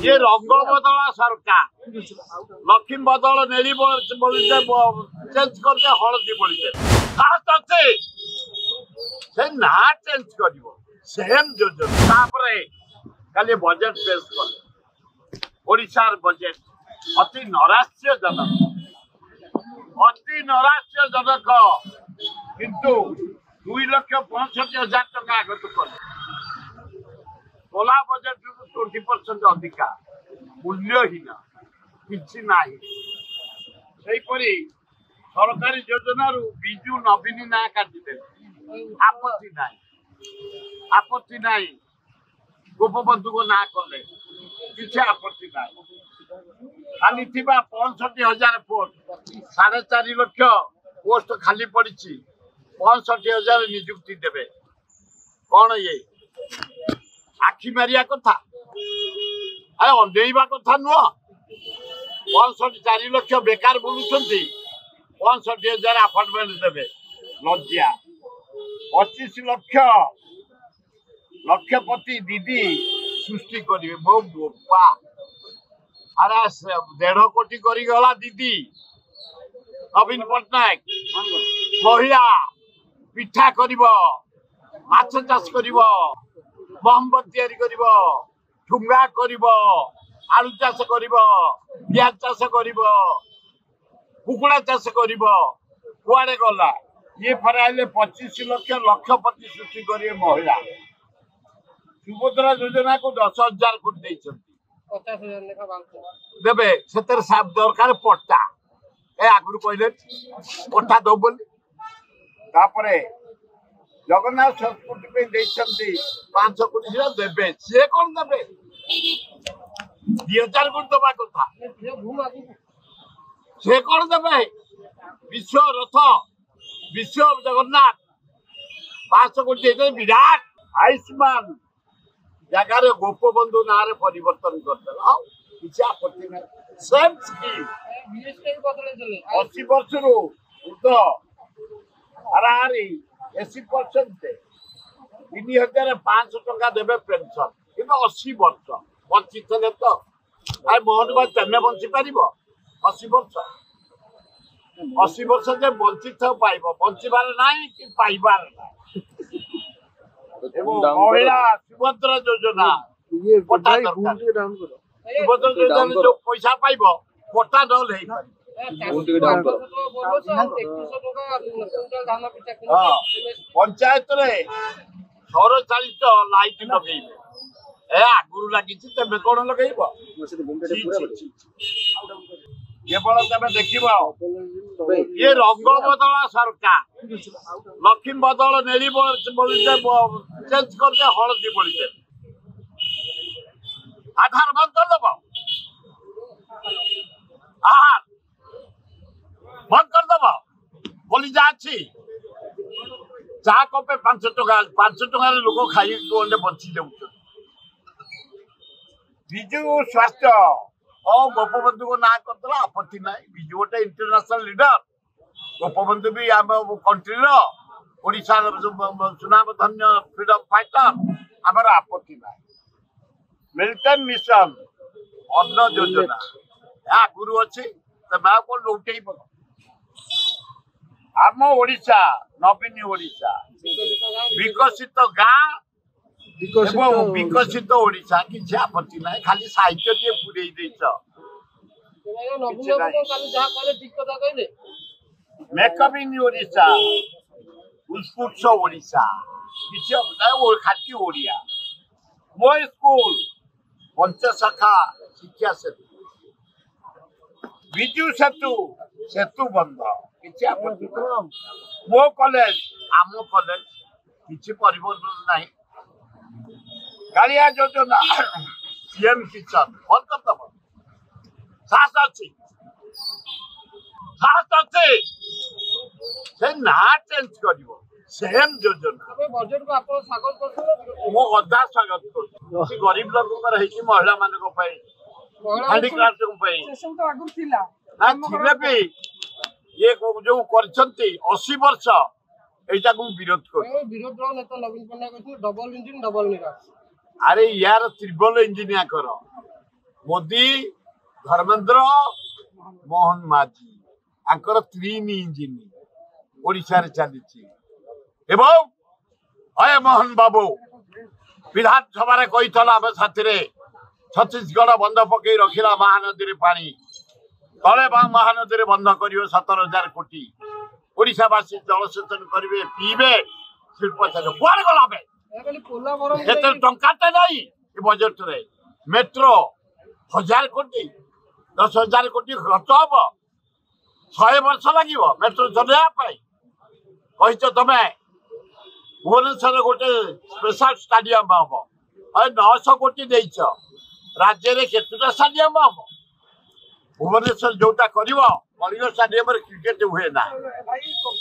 ये रंग बदला सरकार लक्ष्मी बदल नेली चेंज करते हलदी बोलते से ना चेंज कर सेम योजना खाली बजेट पेश कर ओडिशार बजेट अति नैराश्यजनक किंतु 2,65,000 टका आगत कले तोला बजेट 20% अधिका मूल्यहीन किसी ना सरकारी योजना विजु नवीन ना काटिदे आपत्ति ना गोपबंधु को ना कले किसी आपत्ति ना खाली 65,000 पोस्ट 4.5 लाख पोस्ट खाली पड़ी 65,000 नियुक्ति देवे कौन ये आखि मारिया कथा अरे अंधेवा कथा नुह 4 लाख बेकार बुलूं 65,000 अपार्टमेंट देवे लज्जा 25 लक्षपति दीदी सृष्टि करेंगे मो बोपा अरे 1.5 कोटी गला दीदी नवीन पट्टनायक महिला पिठा कर माछ चाष कर मोहम्मद या ठुंगा कर आलू चाष कर पियाज चाष कर कुकुड़ा चाष कर कुआड़े गला ये फराइले 25 लाख लक्षपति सृष्टि करेंगे महिला सुभद्रा योजना को 10,000 कोटी 50,000 देवे से दरकार पट्टा ए आगुरी कहले पट्टा दो बोली जगन्नाथ संस्कृति 500 कोटी देवे सी कौन देवे 2,000 कोटी दबा कथा से कौन देवे विश्व रथ विश्व जगन्नाथ 500 कोटी विराट आयुष्मान जगार गोपबंधु ना परिवर्तन करदे किसी आपत्ति ना सेम स्कीम 80 वर्ष ऊर्ध हाराहारी 80% 3,500 टका देवे पेंशन कि 80 वर्ष बंची थे तो मोहन भाई तेने बंची पार 80 वर्ष जे बंची पाइब बंचार ना कि पाइबार ना महिला सुभद्रा योजना सुभद्रा योजना जो पैसा पाइब पट्टा दल पंचायत सौर चालित लाइट लगे आगुरी लगी तेज कौन लगे केवल तुम देख ये रंग बदला सरकार लक्ष्मी बदल नेली चेंज करते हलदी बोलते आधार बंद कर दब आहार बंद कर दब बोली जा चा कपे 5 टका लोक खाई बंची जाऊँ विजु स्वास्थ्य और गोपबंधु को ना करदेला आपत्ति ना विजु गोटे इंटरनेशनल लीडर गोपबंधु भी आम कंट्री ओडिशा सुनाम धन्य फ्रीडम फाइटर आमर आपत्ति ना मिल्टन मिशन अन्न योजना या गुरु अच्छी को लौटे आम ओडिशा नवीन ओडिशा विकसित गाँ विकसित ओडिशा किसी आपत्ति ना खाली साहित्य टे पूरे मेकअप इन ओडिशा उत्कृष्ट ओडिशा किसी खाती ओडिया मो स्कूल पंचशाखा शिक्षा सेतु विजु सेतु सेतु बंध किसी आपत्ति मो कॉलेज आम कॉलेज किसी परिवर्तन नहीं कालिया योजना सीएम किसान बंद कर दब साहस अच्छी से ना चेंज कर सेम योजना बजेट को आप स्वागत कर मो अधा स्वागत कर गरीब लोक महिला मान हांडिक्राफ्ट भी ये जो 80 वर्ष एटा को विरोध कर विरोध नेता नवीन पट्टनायक डबल इंजिन डबल निराश अरे यार ट्रिपल इंजिन या कर मोदी धर्मेंद्र मोहन माझी आंकर त्रीनी इंजिन ओडिशा रे चली एवं अय मोहन बाबू विधानसभा रे कही आम साथी छत्तीसगढ़ बंध पकई रखिला महानदी रे पानी तले महानदी रे बंध कर 17,000 कोटी ओडिशावासी जलसेचन करेंगे पीबे शिल्प कुआड़े गला एत टंकाटे नहीं बजेट रे मेट्रो 1,000 कोटी 10,000 कोटी खर्च हम 100 वर्ष लगे मेट्रो चलवाई कही तुम भुवनेश्वर गोटे स्पेशल स्टाडियम हम 900 कोटी देच राज्य में केतुटा स्टाडियम हम भुवनेश्वर जोटा कर कलिंग स्टाडियम क्रिकेट हुए ना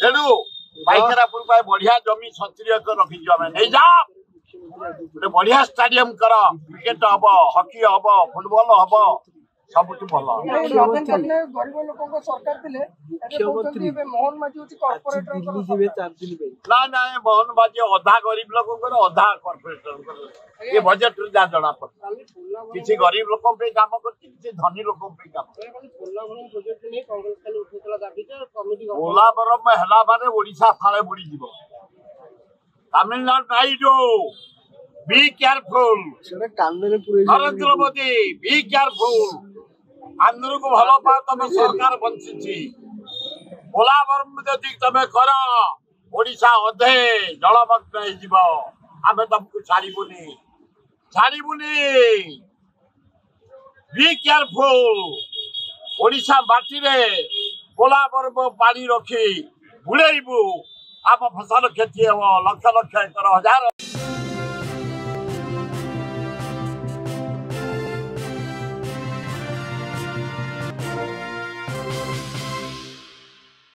तेणु पाइकरापुर बढ़िया जमी 70 एकर रखीचु आम नहीं जा बढ़िया स्टाडियम कर क्रिकेट हम हॉकी हम फुटबॉल हम सब भल ना ना मोहन माझी अधा गरीब लोक अधा कॉर्पोरेटर ये बजेट जहाँ जना पड़ा किसी गरीब लोक काम कर धनी लोक काम पोलावरम है माने ओडिशा फाले बुड़ी जीव Tamil Nadu Naidu be careful Narendra Modi be careful Andhra को भल पा तुम सरकार बंची पोलावरम जदि तुम कर ओडिशा अधे जलमग्न आम तुमको छाड़बुनि बी केयरफुल ओडिशा माटी रे पोलावरम पानी रखी बुड़ेबू आम फसल क्षति हम लक्ष लक्ष एकर हजार